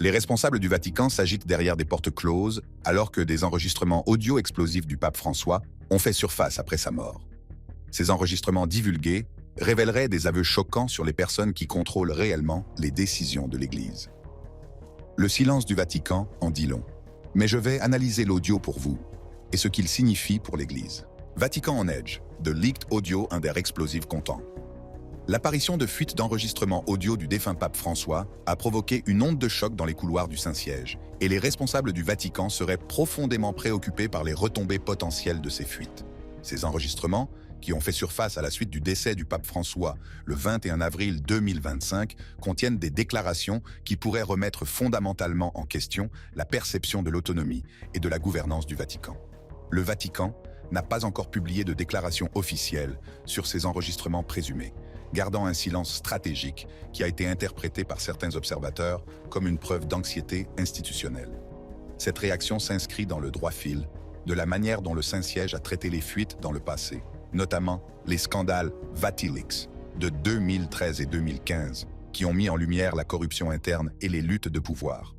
Les responsables du Vatican s'agitent derrière des portes closes, alors que des enregistrements audio explosifs du pape François ont fait surface après sa mort. Ces enregistrements divulgués révéleraient des aveux choquants sur les personnes qui contrôlent réellement les décisions de l'Église. Le silence du Vatican en dit long. Mais je vais analyser l'audio pour vous et ce qu'il signifie pour l'Église. Vatican on Edge, de leaked audio under explosive content. L'apparition de fuites d'enregistrements audio du défunt pape François a provoqué une onde de choc dans les couloirs du Saint-Siège, et les responsables du Vatican seraient profondément préoccupés par les retombées potentielles de ces fuites. Ces enregistrements, qui ont fait surface à la suite du décès du pape François le 21 avril 2025, contiennent des déclarations qui pourraient remettre fondamentalement en question la perception de l'autonomie et de la gouvernance du Vatican. Le Vatican n'a pas encore publié de déclaration officielle sur ces enregistrements présumés, gardant un silence stratégique qui a été interprété par certains observateurs comme une preuve d'anxiété institutionnelle. Cette réaction s'inscrit dans le droit fil de la manière dont le Saint-Siège a traité les fuites dans le passé, notamment les scandales VatiLeaks de 2013 et 2015, qui ont mis en lumière la corruption interne et les luttes de pouvoir.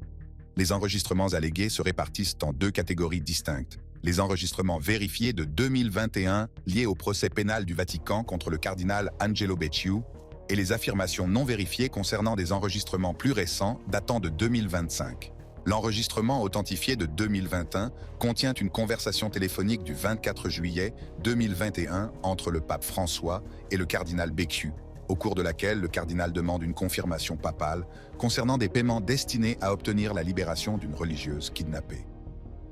Les enregistrements allégués se répartissent en deux catégories distinctes. Les enregistrements vérifiés de 2021 liés au procès pénal du Vatican contre le cardinal Angelo Becciu et les affirmations non vérifiées concernant des enregistrements plus récents datant de 2025. L'enregistrement authentifié de 2021 contient une conversation téléphonique du 24 juillet 2021 entre le pape François et le cardinal Becciu, au cours de laquelle le cardinal demande une confirmation papale concernant des paiements destinés à obtenir la libération d'une religieuse kidnappée.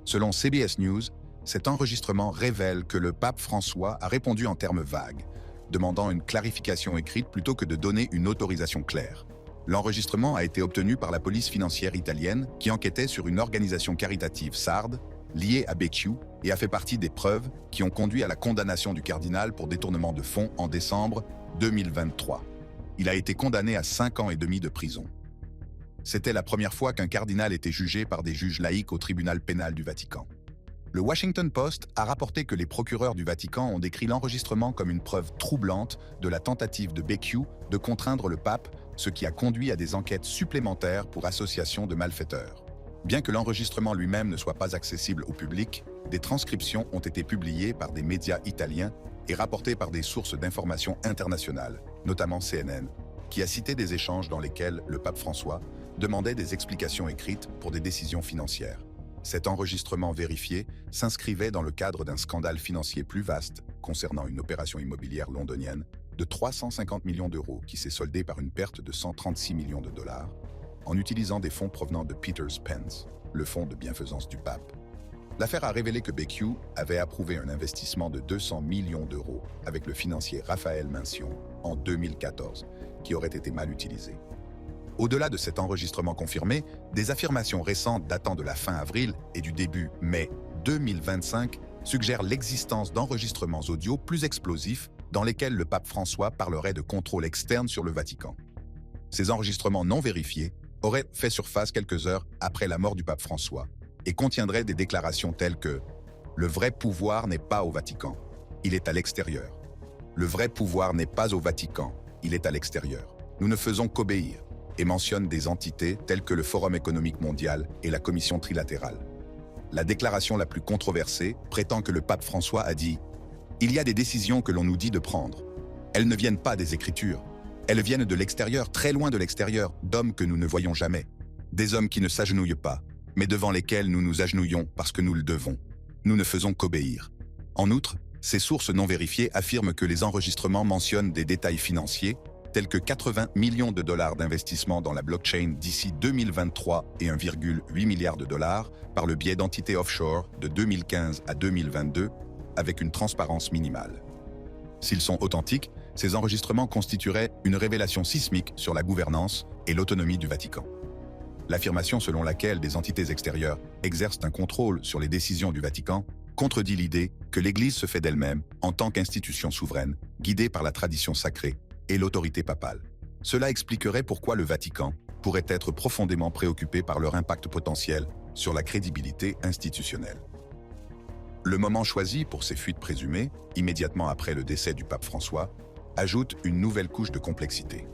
Selon CBS News, cet enregistrement révèle que le pape François a répondu en termes vagues, demandant une clarification écrite plutôt que de donner une autorisation claire. L'enregistrement a été obtenu par la police financière italienne qui enquêtait sur une organisation caritative sarde liée à Becciu et a fait partie des preuves qui ont conduit à la condamnation du cardinal pour détournement de fonds en décembre 2023. Il a été condamné à 5 ans et demi de prison. C'était la première fois qu'un cardinal était jugé par des juges laïcs au tribunal pénal du Vatican. Le Washington Post a rapporté que les procureurs du Vatican ont décrit l'enregistrement comme une preuve troublante de la tentative de Becciu de contraindre le pape, ce qui a conduit à des enquêtes supplémentaires pour association de malfaiteurs. Bien que l'enregistrement lui-même ne soit pas accessible au public, des transcriptions ont été publiées par des médias italiens et rapportées par des sources d'information internationales, notamment CNN, qui a cité des échanges dans lesquels le pape François demandait des explications écrites pour des décisions financières. Cet enregistrement vérifié s'inscrivait dans le cadre d'un scandale financier plus vaste concernant une opération immobilière londonienne de 350 millions d'euros qui s'est soldée par une perte de 136 millions de dollars en utilisant des fonds provenant de Peter's Pence, le fonds de bienfaisance du pape. L'affaire a révélé que Becciu avait approuvé un investissement de 200 millions d'euros avec le financier Raphaël Mention en 2014, qui aurait été mal utilisé. Au-delà de cet enregistrement confirmé, des affirmations récentes datant de la fin avril et du début mai 2025 suggèrent l'existence d'enregistrements audio plus explosifs dans lesquels le pape François parlerait de contrôle externe sur le Vatican. Ces enregistrements non vérifiés auraient fait surface quelques heures après la mort du pape François et contiendraient des déclarations telles que « Le vrai pouvoir n'est pas au Vatican, il est à l'extérieur. Le vrai pouvoir n'est pas au Vatican, il est à l'extérieur. Nous ne faisons qu'obéir » et mentionne des entités telles que le Forum économique mondial et la Commission trilatérale. La déclaration la plus controversée prétend que le pape François a dit « Il y a des décisions que l'on nous dit de prendre. Elles ne viennent pas des Écritures. Elles viennent de l'extérieur, très loin de l'extérieur, d'hommes que nous ne voyons jamais. Des hommes qui ne s'agenouillent pas, mais devant lesquels nous nous agenouillons parce que nous le devons. Nous ne faisons qu'obéir. » En outre, ces sources non vérifiées affirment que les enregistrements mentionnent des détails financiers, tels que 80 millions de dollars d'investissement dans la blockchain d'ici 2023 et 1,8 milliard de dollars par le biais d'entités offshore de 2015 à 2022, avec une transparence minimale. S'ils sont authentiques, ces enregistrements constitueraient une révélation sismique sur la gouvernance et l'autonomie du Vatican. L'affirmation selon laquelle des entités extérieures exercent un contrôle sur les décisions du Vatican contredit l'idée que l'Église se fait d'elle-même en tant qu'institution souveraine, guidée par la tradition sacrée et l'autorité papale. Cela expliquerait pourquoi le Vatican pourrait être profondément préoccupé par leur impact potentiel sur la crédibilité institutionnelle. Le moment choisi pour ces fuites présumées, immédiatement après le décès du pape François, ajoute une nouvelle couche de complexité.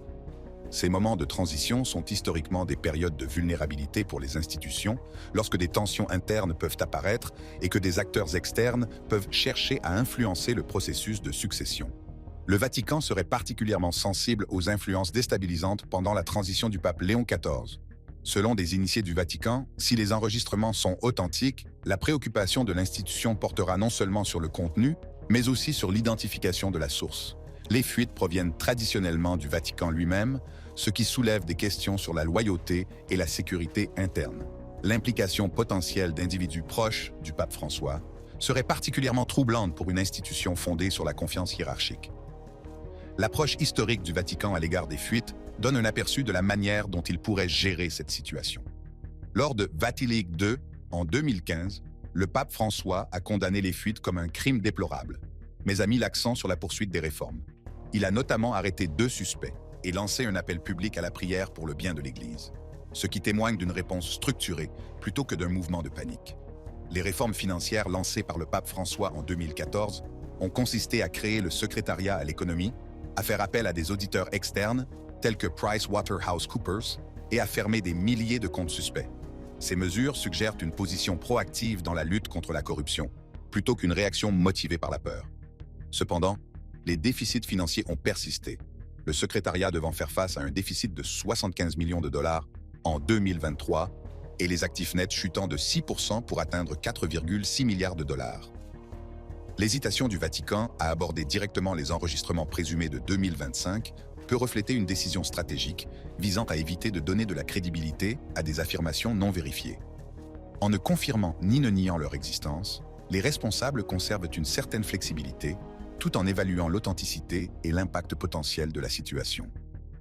Ces moments de transition sont historiquement des périodes de vulnérabilité pour les institutions, lorsque des tensions internes peuvent apparaître et que des acteurs externes peuvent chercher à influencer le processus de succession. Le Vatican serait particulièrement sensible aux influences déstabilisantes pendant la transition du pape Léon XIV. Selon des initiés du Vatican, si les enregistrements sont authentiques, la préoccupation de l'institution portera non seulement sur le contenu, mais aussi sur l'identification de la source. Les fuites proviennent traditionnellement du Vatican lui-même, ce qui soulève des questions sur la loyauté et la sécurité interne. L'implication potentielle d'individus proches du pape François serait particulièrement troublante pour une institution fondée sur la confiance hiérarchique. L'approche historique du Vatican à l'égard des fuites donne un aperçu de la manière dont il pourrait gérer cette situation. Lors de Vatileaks II, en 2015, le pape François a condamné les fuites comme un crime déplorable, mais a mis l'accent sur la poursuite des réformes. Il a notamment arrêté 2 suspects et lancé un appel public à la prière pour le bien de l'Église, ce qui témoigne d'une réponse structurée plutôt que d'un mouvement de panique. Les réformes financières lancées par le pape François en 2014 ont consisté à créer le secrétariat à l'économie, à faire appel à des auditeurs externes tels que PricewaterhouseCoopers et à fermer des milliers de comptes suspects. Ces mesures suggèrent une position proactive dans la lutte contre la corruption, plutôt qu'une réaction motivée par la peur. Cependant, les déficits financiers ont persisté, le secrétariat devant faire face à un déficit de 75 millions de dollars en 2023 et les actifs nets chutant de 6% pour atteindre 4,6 milliards de dollars. L'hésitation du Vatican à aborder directement les enregistrements présumés de 2025 peut refléter une décision stratégique visant à éviter de donner de la crédibilité à des affirmations non vérifiées. En ne confirmant ni ne niant leur existence, les responsables conservent une certaine flexibilité tout en évaluant l'authenticité et l'impact potentiel de la situation.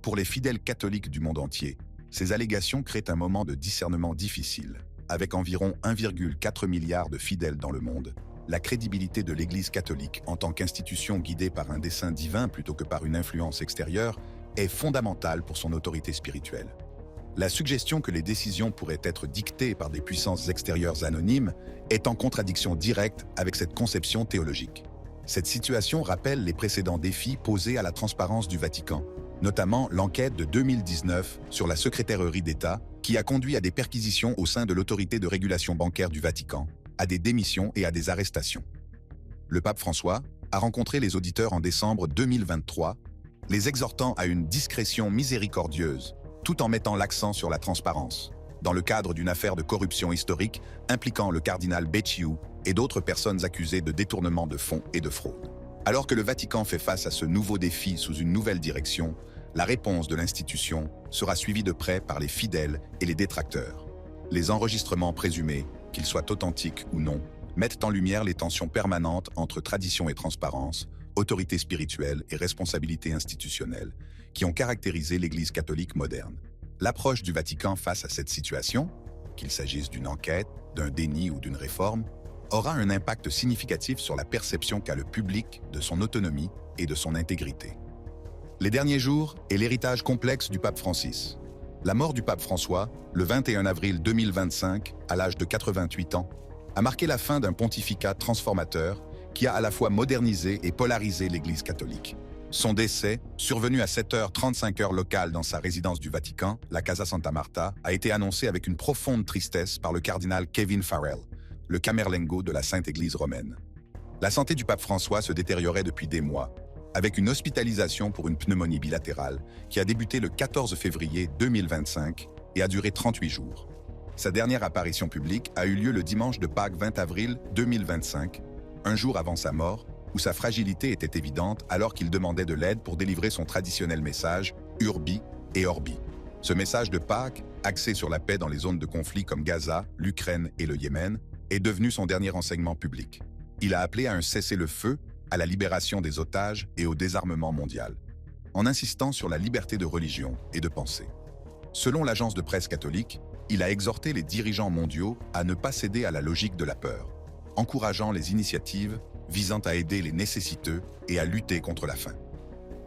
Pour les fidèles catholiques du monde entier, ces allégations créent un moment de discernement difficile. Avec environ 1,4 milliard de fidèles dans le monde, la crédibilité de l'Église catholique en tant qu'institution guidée par un dessein divin plutôt que par une influence extérieure est fondamentale pour son autorité spirituelle. La suggestion que les décisions pourraient être dictées par des puissances extérieures anonymes est en contradiction directe avec cette conception théologique. Cette situation rappelle les précédents défis posés à la transparence du Vatican, notamment l'enquête de 2019 sur la secrétairerie d'État qui a conduit à des perquisitions au sein de l'autorité de régulation bancaire du Vatican, à des démissions et à des arrestations. Le pape François a rencontré les auditeurs en décembre 2023, les exhortant à une discrétion miséricordieuse, tout en mettant l'accent sur la transparence, dans le cadre d'une affaire de corruption historique impliquant le cardinal Becciu et d'autres personnes accusées de détournement de fonds et de fraude. Alors que le Vatican fait face à ce nouveau défi sous une nouvelle direction, la réponse de l'institution sera suivie de près par les fidèles et les détracteurs. Les enregistrements présumés, qu'ils soient authentiques ou non, mettent en lumière les tensions permanentes entre tradition et transparence, autorité spirituelle et responsabilité institutionnelle, qui ont caractérisé l'Église catholique moderne. L'approche du Vatican face à cette situation, qu'il s'agisse d'une enquête, d'un déni ou d'une réforme, aura un impact significatif sur la perception qu'a le public de son autonomie et de son intégrité. Les derniers jours et l'héritage complexe du pape Francis. La mort du pape François, le 21 avril 2025, à l'âge de 88 ans, a marqué la fin d'un pontificat transformateur qui a à la fois modernisé et polarisé l'Église catholique. Son décès, survenu à 7h35 locale dans sa résidence du Vatican, la Casa Santa Marta, a été annoncé avec une profonde tristesse par le cardinal Kevin Farrell, le camerlengo de la Sainte Église romaine. La santé du pape François se détériorait depuis des mois, avec une hospitalisation pour une pneumonie bilatérale qui a débuté le 14 février 2025 et a duré 38 jours. Sa dernière apparition publique a eu lieu le dimanche de Pâques 20 avril 2025, un jour avant sa mort, où sa fragilité était évidente alors qu'il demandait de l'aide pour délivrer son traditionnel message « Urbi et Orbi ». Ce message de Pâques, axé sur la paix dans les zones de conflit comme Gaza, l'Ukraine et le Yémen, est devenu son dernier enseignement public. Il a appelé à un cessez-le-feu, à la libération des otages et au désarmement mondial, en insistant sur la liberté de religion et de pensée. Selon l'agence de presse catholique, il a exhorté les dirigeants mondiaux à ne pas céder à la logique de la peur, encourageant les initiatives visant à aider les nécessiteux et à lutter contre la faim.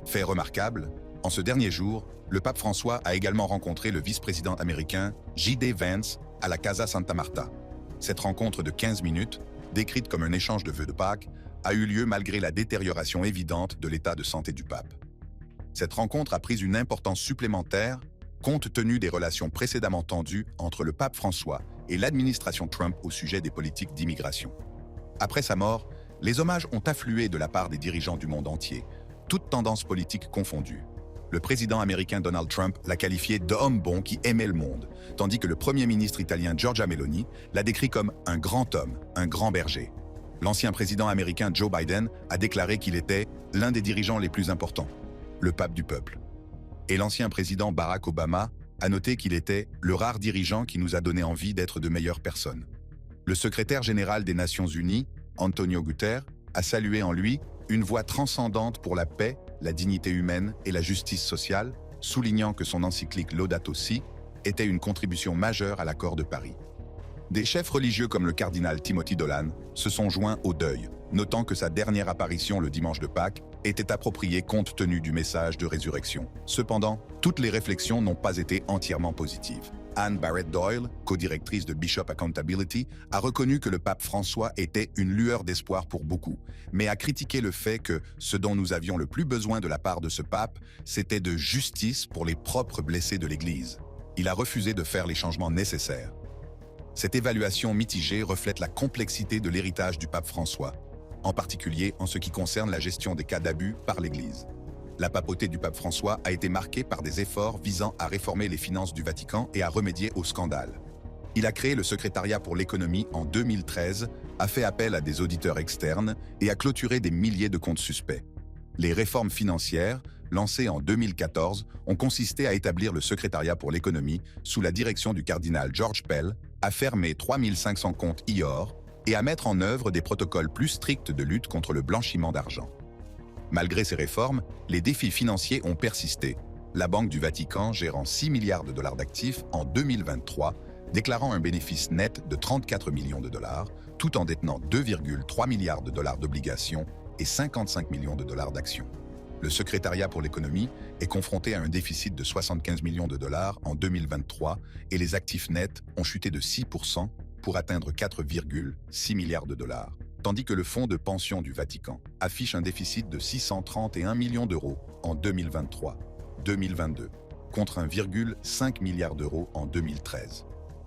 Fait remarquable, en ce dernier jour, le pape François a également rencontré le vice-président américain J.D. Vance à la Casa Santa Marta. Cette rencontre de 15 minutes, décrite comme un échange de vœux de Pâques, a eu lieu malgré la détérioration évidente de l'état de santé du pape. Cette rencontre a pris une importance supplémentaire compte tenu des relations précédemment tendues entre le pape François et l'administration Trump au sujet des politiques d'immigration. Après sa mort, les hommages ont afflué de la part des dirigeants du monde entier, toutes tendances politiques confondues. Le président américain Donald Trump l'a qualifié d'homme bon qui aimait le monde, tandis que le premier ministre italien Giorgia Meloni l'a décrit comme un grand homme, un grand berger. L'ancien président américain Joe Biden a déclaré qu'il était l'un des dirigeants les plus importants, le pape du peuple. Et l'ancien président Barack Obama a noté qu'il était le rare dirigeant qui nous a donné envie d'être de meilleures personnes. Le secrétaire général des Nations Unies, Antonio Guterres, a salué en lui une voix transcendante pour la paix, la dignité humaine et la justice sociale, soulignant que son encyclique Laudato Si était une contribution majeure à l'accord de Paris. Des chefs religieux comme le cardinal Timothy Dolan se sont joints au deuil, notant que sa dernière apparition le dimanche de Pâques était appropriée compte tenu du message de résurrection. Cependant, toutes les réflexions n'ont pas été entièrement positives. Anne Barrett Doyle, co-directrice de Bishop Accountability, a reconnu que le pape François était une lueur d'espoir pour beaucoup, mais a critiqué le fait que ce dont nous avions le plus besoin de la part de ce pape, c'était de justice pour les propres blessés de l'Église. Il a refusé de faire les changements nécessaires. Cette évaluation mitigée reflète la complexité de l'héritage du pape François, en particulier en ce qui concerne la gestion des cas d'abus par l'Église. La papauté du pape François a été marquée par des efforts visant à réformer les finances du Vatican et à remédier au scandale. Il a créé le secrétariat pour l'économie en 2013, a fait appel à des auditeurs externes et a clôturé des milliers de comptes suspects. Les réformes financières, lancées en 2014, ont consisté à établir le secrétariat pour l'économie sous la direction du cardinal George Pell, à fermer 3500 comptes IOR et à mettre en œuvre des protocoles plus stricts de lutte contre le blanchiment d'argent. Malgré ces réformes, les défis financiers ont persisté. La Banque du Vatican, gérant 6 milliards de dollars d'actifs en 2023, déclarant un bénéfice net de 34 millions de dollars, tout en détenant 2,3 milliards de dollars d'obligations et 55 millions de dollars d'actions. Le secrétariat pour l'économie est confronté à un déficit de 75 millions de dollars en 2023 et les actifs nets ont chuté de 6% pour atteindre 4,6 milliards de dollars, tandis que le fonds de pension du Vatican affiche un déficit de 631 millions d'euros en 2023-2022, contre 1,5 milliard d'euros en 2013.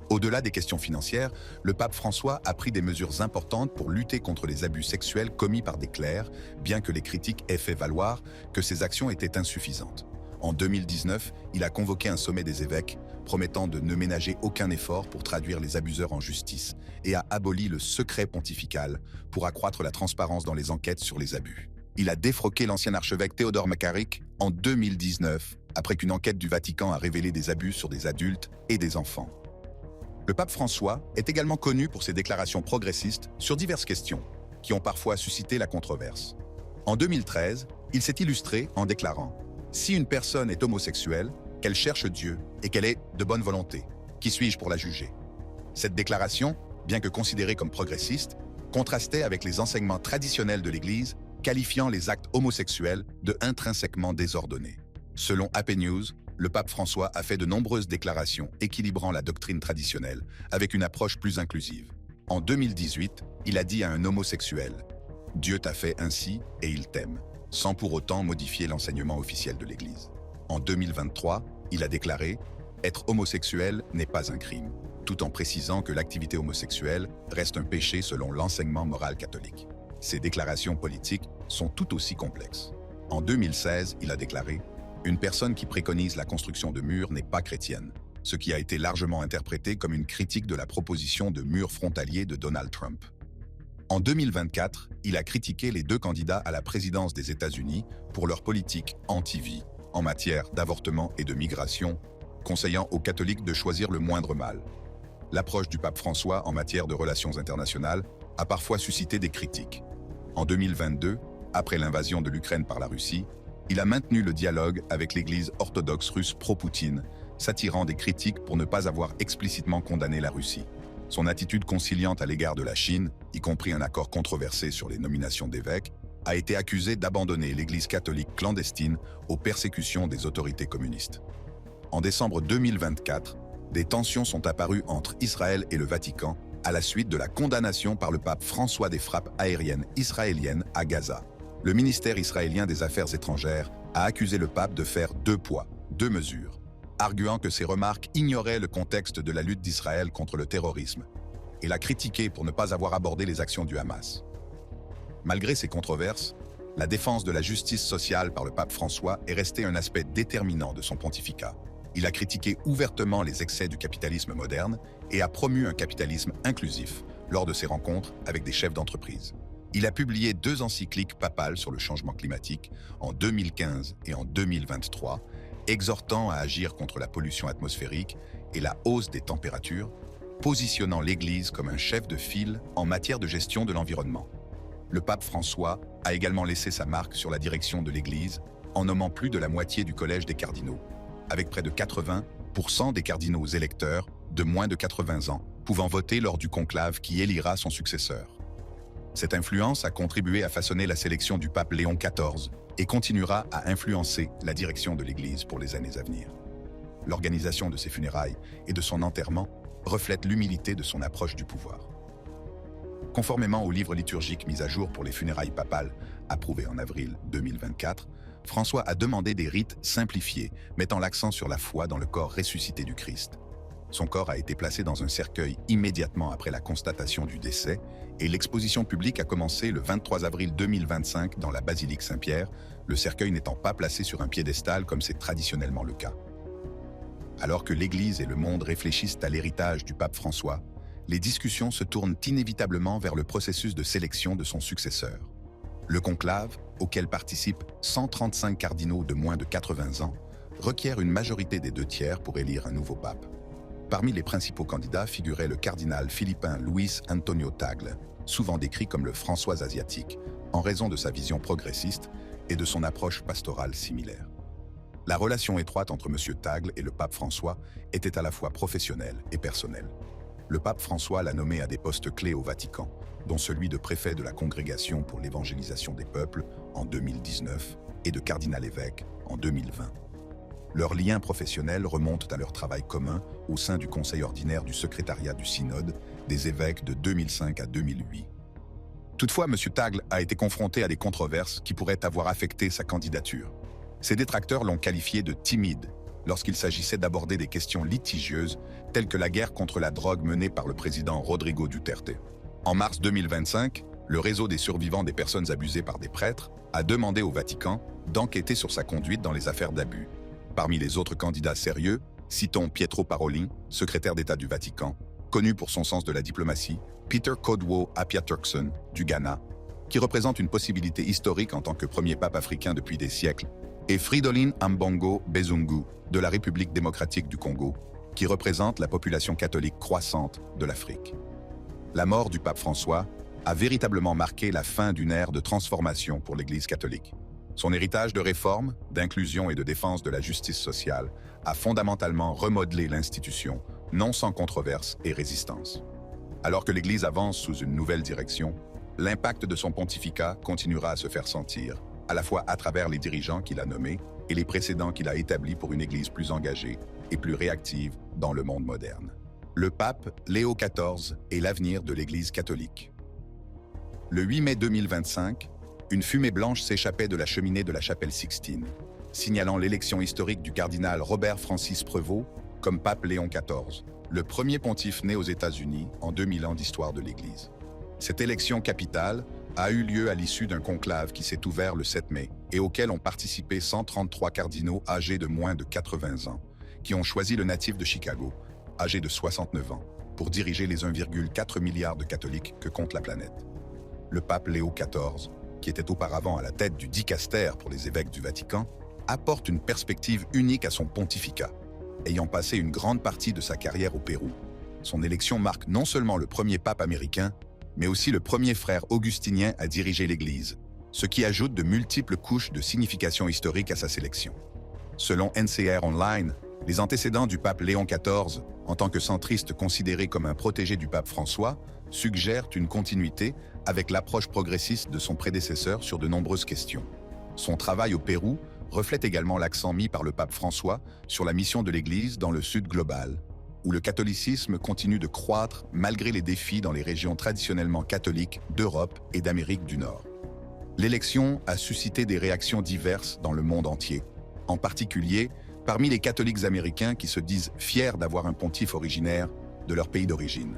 Au-delà des questions financières, le pape François a pris des mesures importantes pour lutter contre les abus sexuels commis par des clercs, bien que les critiques aient fait valoir que ces actions étaient insuffisantes. En 2019, il a convoqué un sommet des évêques, promettant de ne ménager aucun effort pour traduire les abuseurs en justice, et a aboli le secret pontifical pour accroître la transparence dans les enquêtes sur les abus. Il a défroqué l'ancien archevêque Théodore McCarrick en 2019, après qu'une enquête du Vatican a révélé des abus sur des adultes et des enfants. Le pape François est également connu pour ses déclarations progressistes sur diverses questions, qui ont parfois suscité la controverse. En 2013, il s'est illustré en déclarant « Si une personne est homosexuelle, qu'elle cherche Dieu et qu'elle est de bonne volonté, qui suis-je pour la juger ?» Cette déclaration, bien que considérée comme progressiste, contrastait avec les enseignements traditionnels de l'Église, qualifiant les actes homosexuels de intrinsèquement désordonnés. Selon AP News, le pape François a fait de nombreuses déclarations équilibrant la doctrine traditionnelle avec une approche plus inclusive. En 2018, il a dit à un homosexuel « Dieu t'a fait ainsi et il t'aime », sans pour autant modifier l'enseignement officiel de l'Église. En 2023, il a déclaré « Être homosexuel n'est pas un crime », tout en précisant que l'activité homosexuelle reste un péché selon l'enseignement moral catholique. Ces déclarations politiques sont tout aussi complexes. En 2016, il a déclaré « Une personne qui préconise la construction de murs n'est pas chrétienne », ce qui a été largement interprété comme une critique de la proposition de mur frontalier de Donald Trump. En 2024, il a critiqué les deux candidats à la présidence des États-Unis pour leur politique anti-vie en matière d'avortement et de migration, conseillant aux catholiques de choisir le moindre mal. L'approche du pape François en matière de relations internationales a parfois suscité des critiques. En 2022, après l'invasion de l'Ukraine par la Russie, il a maintenu le dialogue avec l'Église orthodoxe russe pro-Poutine, s'attirant des critiques pour ne pas avoir explicitement condamné la Russie. Son attitude conciliante à l'égard de la Chine, y compris un accord controversé sur les nominations d'évêques, a été accusée d'abandonner l'Église catholique clandestine aux persécutions des autorités communistes. En décembre 2024, des tensions sont apparues entre Israël et le Vatican à la suite de la condamnation par le pape François des frappes aériennes israéliennes à Gaza. Le ministère israélien des Affaires étrangères a accusé le pape de faire 2 poids, 2 mesures, arguant que ses remarques ignoraient le contexte de la lutte d'Israël contre le terrorisme, et l'a critiqué pour ne pas avoir abordé les actions du Hamas. Malgré ces controverses, la défense de la justice sociale par le pape François est restée un aspect déterminant de son pontificat. Il a critiqué ouvertement les excès du capitalisme moderne et a promu un capitalisme inclusif lors de ses rencontres avec des chefs d'entreprise. Il a publié 2 encycliques papales sur le changement climatique en 2015 et en 2023, exhortant à agir contre la pollution atmosphérique et la hausse des températures, positionnant l'Église comme un chef de file en matière de gestion de l'environnement. Le pape François a également laissé sa marque sur la direction de l'Église en nommant plus de la moitié du collège des cardinaux, avec près de 80% des cardinaux électeurs de moins de 80 ans pouvant voter lors du conclave qui élira son successeur. Cette influence a contribué à façonner la sélection du pape Léon XIV et continuera à influencer la direction de l'Église pour les années à venir. L'organisation de ses funérailles et de son enterrement reflète l'humilité de son approche du pouvoir. Conformément au livre liturgique mis à jour pour les funérailles papales, approuvé en avril 2024, François a demandé des rites simplifiés, mettant l'accent sur la foi dans le corps ressuscité du Christ. Son corps a été placé dans un cercueil immédiatement après la constatation du décès et l'exposition publique a commencé le 23 avril 2025 dans la basilique Saint-Pierre, le cercueil n'étant pas placé sur un piédestal comme c'est traditionnellement le cas. Alors que l'Église et le monde réfléchissent à l'héritage du pape François, les discussions se tournent inévitablement vers le processus de sélection de son successeur. Le conclave, auquel participent 135 cardinaux de moins de 80 ans, requiert une majorité des 2/3 pour élire un nouveau pape. Parmi les principaux candidats figurait le cardinal philippin Luis Antonio Tagle, souvent décrit comme le François asiatique, en raison de sa vision progressiste et de son approche pastorale similaire. La relation étroite entre M. Tagle et le pape François était à la fois professionnelle et personnelle. Le pape François l'a nommé à des postes clés au Vatican, dont celui de préfet de la Congrégation pour l'évangélisation des peuples en 2019 et de cardinal-évêque en 2020. Leurs liens professionnels remontent à leur travail commun au sein du Conseil ordinaire du secrétariat du Synode des évêques de 2005 à 2008. Toutefois, M. Tagle a été confronté à des controverses qui pourraient avoir affecté sa candidature. Ses détracteurs l'ont qualifié de timide lorsqu'il s'agissait d'aborder des questions litigieuses telles que la guerre contre la drogue menée par le président Rodrigo Duterte. En mars 2025, le réseau des survivants des personnes abusées par des prêtres a demandé au Vatican d'enquêter sur sa conduite dans les affaires d'abus. Parmi les autres candidats sérieux, citons Pietro Parolin, secrétaire d'État du Vatican, connu pour son sens de la diplomatie, Peter Kodwo Appiah-Turkson, du Ghana, qui représente une possibilité historique en tant que premier pape africain depuis des siècles, et Fridolin Ambongo Bezungu, de la République démocratique du Congo, qui représente la population catholique croissante de l'Afrique. La mort du pape François a véritablement marqué la fin d'une ère de transformation pour l'Église catholique. Son héritage de réforme, d'inclusion et de défense de la justice sociale a fondamentalement remodelé l'institution, non sans controverse et résistance. Alors que l'Église avance sous une nouvelle direction, l'impact de son pontificat continuera à se faire sentir, à la fois à travers les dirigeants qu'il a nommés et les précédents qu'il a établis pour une Église plus engagée et plus réactive dans le monde moderne. Le pape Léo XIV est l'avenir de l'Église catholique. Le 8 mai 2025, une fumée blanche s'échappait de la cheminée de la chapelle Sixtine, signalant l'élection historique du cardinal Robert Francis Prevost comme pape Léon XIV, le premier pontife né aux États-Unis en 2000 ans d'histoire de l'Église. Cette élection capitale a eu lieu à l'issue d'un conclave qui s'est ouvert le 7 mai et auquel ont participé 133 cardinaux âgés de moins de 80 ans, qui ont choisi le natif de Chicago, âgé de 69 ans, pour diriger les 1,4 milliard de catholiques que compte la planète. Le pape Léo XIV, qui était auparavant à la tête du dicaster pour les évêques du Vatican, apporte une perspective unique à son pontificat. Ayant passé une grande partie de sa carrière au Pérou, son élection marque non seulement le premier pape américain, mais aussi le premier frère augustinien à diriger l'Église, ce qui ajoute de multiples couches de signification historique à sa sélection. Selon NCR Online, les antécédents du pape Léon XIV, en tant que centriste considéré comme un protégé du pape François, suggèrent une continuité avec l'approche progressiste de son prédécesseur sur de nombreuses questions. Son travail au Pérou reflète également l'accent mis par le pape François sur la mission de l'Église dans le Sud global, où le catholicisme continue de croître malgré les défis dans les régions traditionnellement catholiques d'Europe et d'Amérique du Nord. L'élection a suscité des réactions diverses dans le monde entier, en particulier parmi les catholiques américains qui se disent fiers d'avoir un pontife originaire de leur pays d'origine.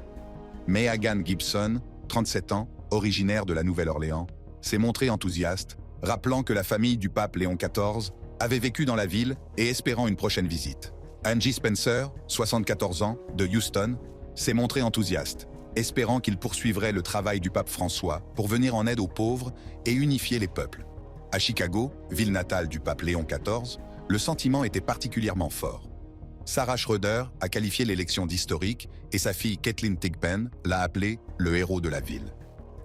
Meagan Gibson, 37 ans, originaire de la Nouvelle-Orléans, s'est montrée enthousiaste, rappelant que la famille du pape Léon XIV avait vécu dans la ville et espérant une prochaine visite. Angie Spencer, 74 ans, de Houston, s'est montrée enthousiaste, espérant qu'il poursuivrait le travail du pape François pour venir en aide aux pauvres et unifier les peuples. À Chicago, ville natale du pape Léon XIV, le sentiment était particulièrement fort. Sarah Schroeder a qualifié l'élection d'historique et sa fille Kathleen Thigpen l'a appelé le héros de la ville.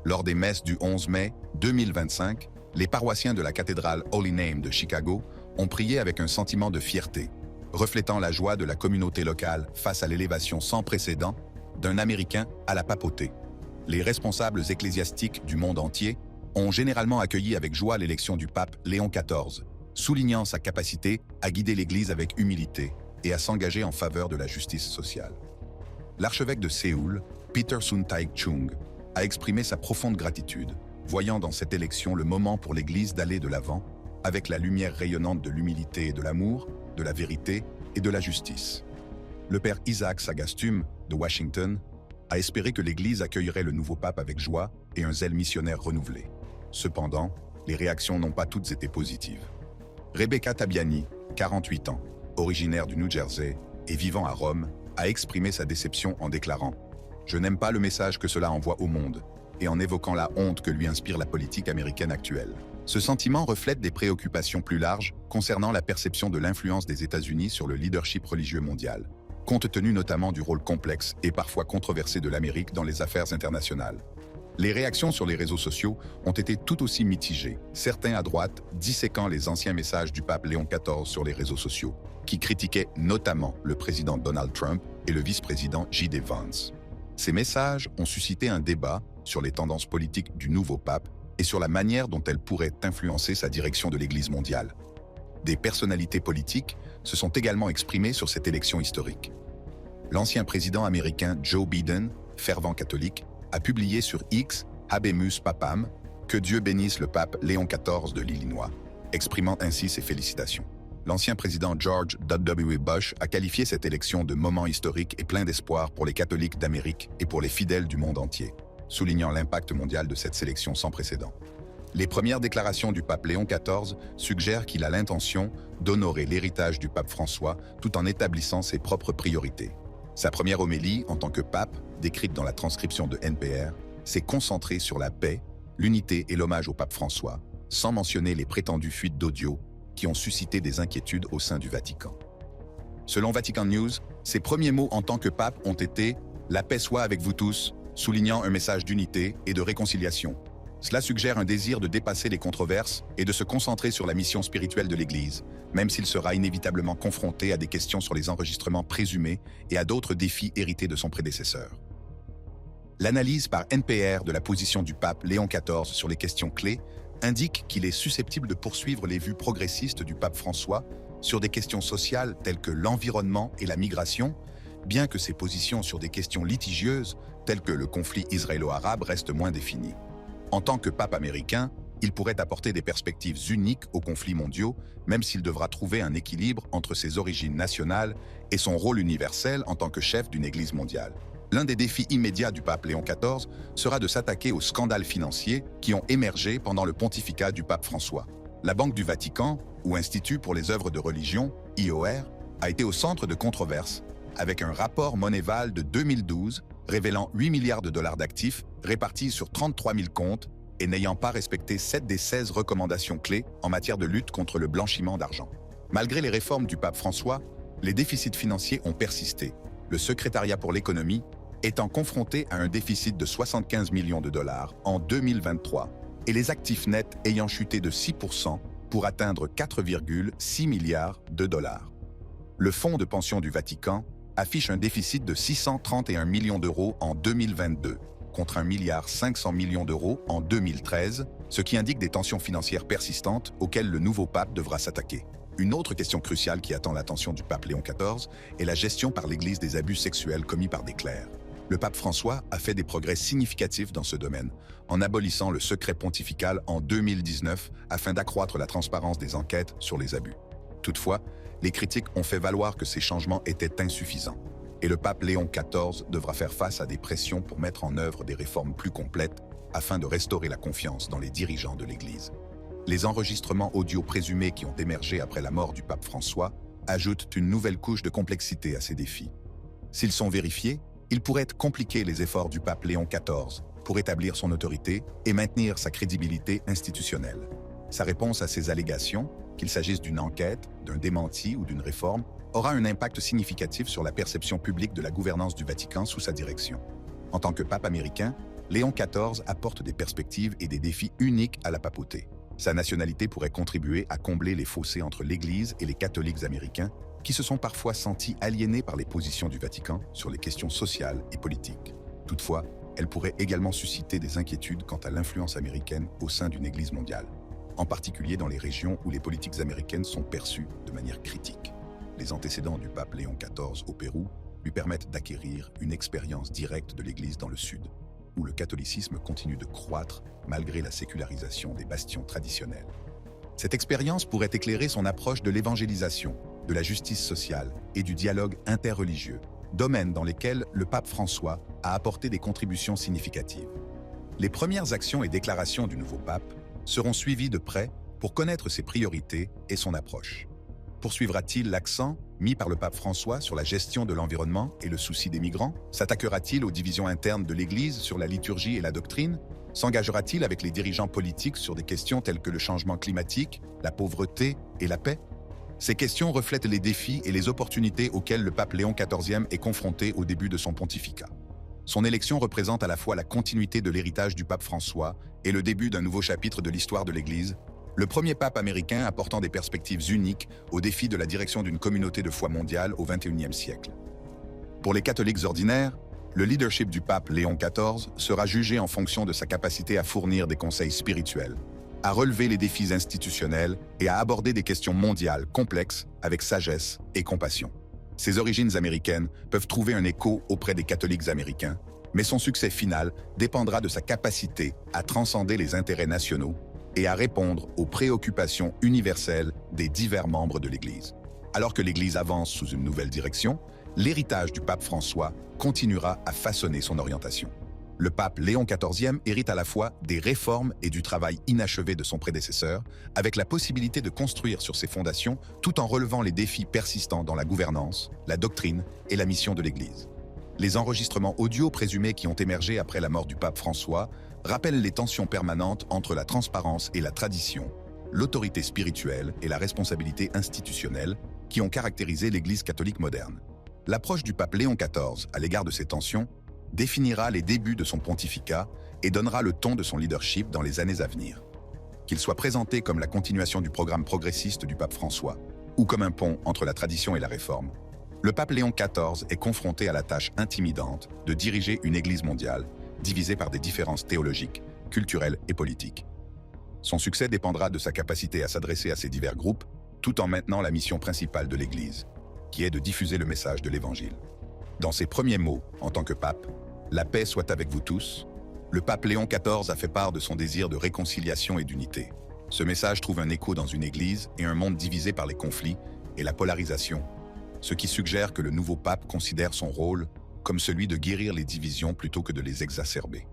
Lors des messes du 11 mai 2025, les paroissiens de la cathédrale Holy Name de Chicago ont prié avec un sentiment de fierté, reflétant la joie de la communauté locale face à l'élévation sans précédent d'un Américain à la papauté. Les responsables ecclésiastiques du monde entier ont généralement accueilli avec joie l'élection du pape Léon XIV, soulignant sa capacité à guider l'Église avec humilité et à s'engager en faveur de la justice sociale. L'archevêque de Séoul, Peter Sun-Taek-chung, a exprimé sa profonde gratitude, voyant dans cette élection le moment pour l'Église d'aller de l'avant, avec la lumière rayonnante de l'humilité et de l'amour, de la vérité et de la justice. Le père Isaac Sagastum, de Washington, a espéré que l'Église accueillerait le nouveau pape avec joie et un zèle missionnaire renouvelé. Cependant, les réactions n'ont pas toutes été positives. Rebecca Tabiani, 48 ans, originaire du New Jersey et vivant à Rome, a exprimé sa déception en déclarant « Je n'aime pas le message que cela envoie au monde » et en évoquant la honte que lui inspire la politique américaine actuelle. Ce sentiment reflète des préoccupations plus larges concernant la perception de l'influence des États-Unis sur le leadership religieux mondial, compte tenu notamment du rôle complexe et parfois controversé de l'Amérique dans les affaires internationales. Les réactions sur les réseaux sociaux ont été tout aussi mitigées, certains à droite disséquant les anciens messages du pape Léon XIV sur les réseaux sociaux, qui critiquaient notamment le président Donald Trump et le vice-président J.D. Vance. Ces messages ont suscité un débat sur les tendances politiques du nouveau pape et sur la manière dont elles pourraient influencer sa direction de l'Église mondiale. Des personnalités politiques se sont également exprimées sur cette élection historique. L'ancien président américain Joe Biden, fervent catholique, a publié sur X « Habemus Papam » que Dieu bénisse le pape Léon XIV de l'Illinois, exprimant ainsi ses félicitations. L'ancien président George W. Bush a qualifié cette élection de moment historique et plein d'espoir pour les catholiques d'Amérique et pour les fidèles du monde entier, soulignant l'impact mondial de cette sélection sans précédent. Les premières déclarations du pape Léon XIV suggèrent qu'il a l'intention d'honorer l'héritage du pape François tout en établissant ses propres priorités. Sa première homélie en tant que pape, décrite dans la transcription de NPR, s'est concentrée sur la paix, l'unité et l'hommage au pape François, sans mentionner les prétendues fuites d'audio qui ont suscité des inquiétudes au sein du Vatican. Selon Vatican News, ses premiers mots en tant que pape ont été « La paix soit avec vous tous », soulignant un message d'unité et de réconciliation. Cela suggère un désir de dépasser les controverses et de se concentrer sur la mission spirituelle de l'Église, même s'il sera inévitablement confronté à des questions sur les enregistrements présumés et à d'autres défis hérités de son prédécesseur. L'analyse par NPR de la position du pape Léon XIV sur les questions clés indique qu'il est susceptible de poursuivre les vues progressistes du pape François sur des questions sociales telles que l'environnement et la migration, bien que ses positions sur des questions litigieuses telles que le conflit israélo-arabe restent moins définies. En tant que pape américain, il pourrait apporter des perspectives uniques aux conflits mondiaux, même s'il devra trouver un équilibre entre ses origines nationales et son rôle universel en tant que chef d'une Église mondiale. L'un des défis immédiats du pape Léon XIV sera de s'attaquer aux scandales financiers qui ont émergé pendant le pontificat du pape François. La Banque du Vatican, ou Institut pour les œuvres de religion, IOR, a été au centre de controverses, avec un rapport Moneval de 2012 révélant 8 milliards de dollars d'actifs répartis sur 33 000 comptes et n'ayant pas respecté 7 des 16 recommandations clés en matière de lutte contre le blanchiment d'argent. Malgré les réformes du pape François, les déficits financiers ont persisté, le secrétariat pour l'économie étant confronté à un déficit de 75 millions de dollars en 2023 et les actifs nets ayant chuté de 6% pour atteindre 4,6 milliards de dollars. Le Fonds de pension du Vatican affiche un déficit de 631 millions d'euros en 2022, contre 1,5 milliard d'euros en 2013, ce qui indique des tensions financières persistantes auxquelles le nouveau pape devra s'attaquer. Une autre question cruciale qui attend l'attention du pape Léon XIV est la gestion par l'Église des abus sexuels commis par des clercs. Le pape François a fait des progrès significatifs dans ce domaine, en abolissant le secret pontifical en 2019 afin d'accroître la transparence des enquêtes sur les abus. Toutefois, les critiques ont fait valoir que ces changements étaient insuffisants, et le pape Léon XIV devra faire face à des pressions pour mettre en œuvre des réformes plus complètes afin de restaurer la confiance dans les dirigeants de l'Église. Les enregistrements audio présumés qui ont émergé après la mort du pape François ajoutent une nouvelle couche de complexité à ces défis. S'ils sont vérifiés, ils pourraient compliquer les efforts du pape Léon XIV pour établir son autorité et maintenir sa crédibilité institutionnelle. Sa réponse à ces allégations, qu'il s'agisse d'une enquête, d'un démenti ou d'une réforme, aura un impact significatif sur la perception publique de la gouvernance du Vatican sous sa direction. En tant que pape américain, Léon XIV apporte des perspectives et des défis uniques à la papauté. Sa nationalité pourrait contribuer à combler les fossés entre l'Église et les catholiques américains, qui se sont parfois sentis aliénés par les positions du Vatican sur les questions sociales et politiques. Toutefois, elle pourrait également susciter des inquiétudes quant à l'influence américaine au sein d'une Église mondiale, en particulier dans les régions où les politiques américaines sont perçues de manière critique. Les antécédents du pape Léon XIV au Pérou lui permettent d'acquérir une expérience directe de l'Église dans le Sud, où le catholicisme continue de croître malgré la sécularisation des bastions traditionnels. Cette expérience pourrait éclairer son approche de l'évangélisation, de la justice sociale et du dialogue interreligieux, domaines dans lesquels le pape François a apporté des contributions significatives. Les premières actions et déclarations du nouveau pape seront suivies de près pour connaître ses priorités et son approche. Poursuivra-t-il l'accent mis par le pape François sur la gestion de l'environnement et le souci des migrants? S'attaquera-t-il aux divisions internes de l'Église sur la liturgie et la doctrine? S'engagera-t-il avec les dirigeants politiques sur des questions telles que le changement climatique, la pauvreté et la paix? Ces questions reflètent les défis et les opportunités auxquels le pape Léon XIV est confronté au début de son pontificat. Son élection représente à la fois la continuité de l'héritage du pape François et le début d'un nouveau chapitre de l'histoire de l'Église, le premier pape américain apportant des perspectives uniques au défi de la direction d'une communauté de foi mondiale au XXIe siècle. Pour les catholiques ordinaires, le leadership du pape Léon XIV sera jugé en fonction de sa capacité à fournir des conseils spirituels, à relever les défis institutionnels et à aborder des questions mondiales complexes avec sagesse et compassion. Ses origines américaines peuvent trouver un écho auprès des catholiques américains, mais son succès final dépendra de sa capacité à transcender les intérêts nationaux et à répondre aux préoccupations universelles des divers membres de l'Église. Alors que l'Église avance sous une nouvelle direction, l'héritage du pape François continuera à façonner son orientation. Le pape Léon XIV hérite à la fois des réformes et du travail inachevé de son prédécesseur, avec la possibilité de construire sur ses fondations tout en relevant les défis persistants dans la gouvernance, la doctrine et la mission de l'Église. Les enregistrements audio présumés qui ont émergé après la mort du pape François rappellent les tensions permanentes entre la transparence et la tradition, l'autorité spirituelle et la responsabilité institutionnelle qui ont caractérisé l'Église catholique moderne. L'approche du pape Léon XIV à l'égard de ces tensions définira les débuts de son pontificat et donnera le ton de son leadership dans les années à venir. Qu'il soit présenté comme la continuation du programme progressiste du pape François ou comme un pont entre la tradition et la réforme, le pape Léon XIV est confronté à la tâche intimidante de diriger une Église mondiale divisée par des différences théologiques, culturelles et politiques. Son succès dépendra de sa capacité à s'adresser à ces divers groupes tout en maintenant la mission principale de l'Église, qui est de diffuser le message de l'Évangile. Dans ses premiers mots, en tant que pape, « La paix soit avec vous tous », le pape Léon XIV a fait part de son désir de réconciliation et d'unité. Ce message trouve un écho dans une Église et un monde divisé par les conflits et la polarisation, ce qui suggère que le nouveau pape considère son rôle comme celui de guérir les divisions plutôt que de les exacerber.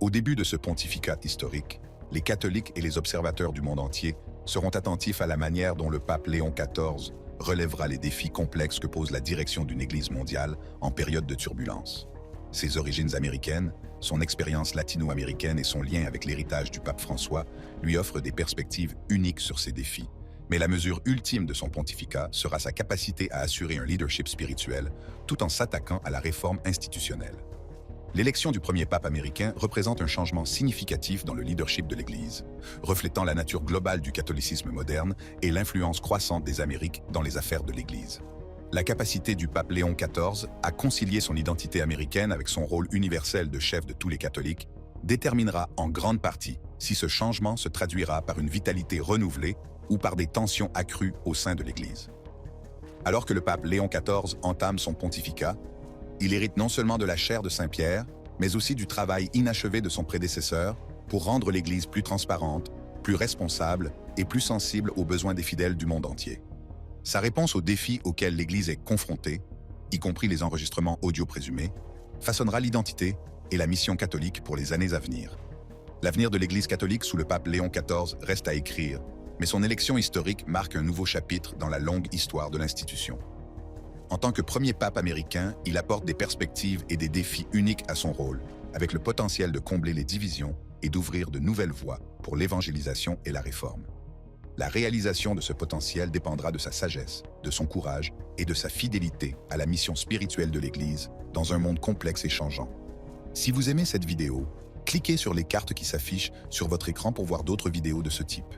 Au début de ce pontificat historique, les catholiques et les observateurs du monde entier seront attentifs à la manière dont le pape Léon XIV relèvera les défis complexes que pose la direction d'une Église mondiale en période de turbulence. Ses origines américaines, son expérience latino-américaine et son lien avec l'héritage du pape François lui offrent des perspectives uniques sur ces défis. Mais la mesure ultime de son pontificat sera sa capacité à assurer un leadership spirituel tout en s'attaquant à la réforme institutionnelle. L'élection du premier pape américain représente un changement significatif dans le leadership de l'Église, reflétant la nature globale du catholicisme moderne et l'influence croissante des Amériques dans les affaires de l'Église. La capacité du pape Léon XIV à concilier son identité américaine avec son rôle universel de chef de tous les catholiques déterminera en grande partie si ce changement se traduira par une vitalité renouvelée ou par des tensions accrues au sein de l'Église. Alors que le pape Léon XIV entame son pontificat, Il hérite non seulement de la chair de Saint-Pierre, mais aussi du travail inachevé de son prédécesseur pour rendre l'Église plus transparente, plus responsable et plus sensible aux besoins des fidèles du monde entier. Sa réponse aux défis auxquels l'Église est confrontée, y compris les enregistrements audio présumés, façonnera l'identité et la mission catholique pour les années à venir. L'avenir de l'Église catholique sous le pape Léon XIV reste à écrire, mais son élection historique marque un nouveau chapitre dans la longue histoire de l'institution. En tant que premier pape américain, il apporte des perspectives et des défis uniques à son rôle, avec le potentiel de combler les divisions et d'ouvrir de nouvelles voies pour l'évangélisation et la réforme. La réalisation de ce potentiel dépendra de sa sagesse, de son courage et de sa fidélité à la mission spirituelle de l'Église dans un monde complexe et changeant. Si vous aimez cette vidéo, cliquez sur les cartes qui s'affichent sur votre écran pour voir d'autres vidéos de ce type.